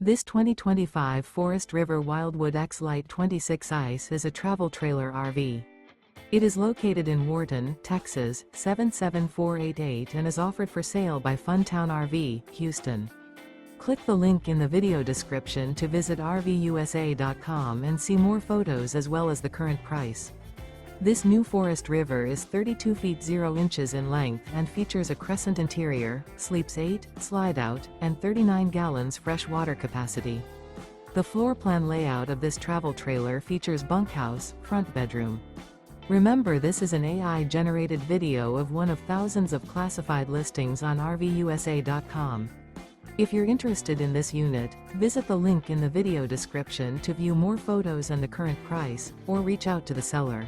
This 2025 Forest River Wildwood X-Lite 26 ICE is a travel trailer RV. It is located in Wharton, Texas, 77488 and is offered for sale by Funtown RV, Houston. Click the link in the video description to visit RVUSA.com and see more photos as well as the current price. This new Forest River is 32 feet 0 inches in length and features a CRESCENT interior, sleeps 8, Slideout, and 39 gallons fresh water capacity. The floor plan layout of this travel trailer features bunkhouse, front bedroom. Remember, this is an AI-generated video of one of thousands of classified listings on RVUSA.com. If you're interested in this unit, visit the link in the video description to view more photos and the current price, or reach out to the seller.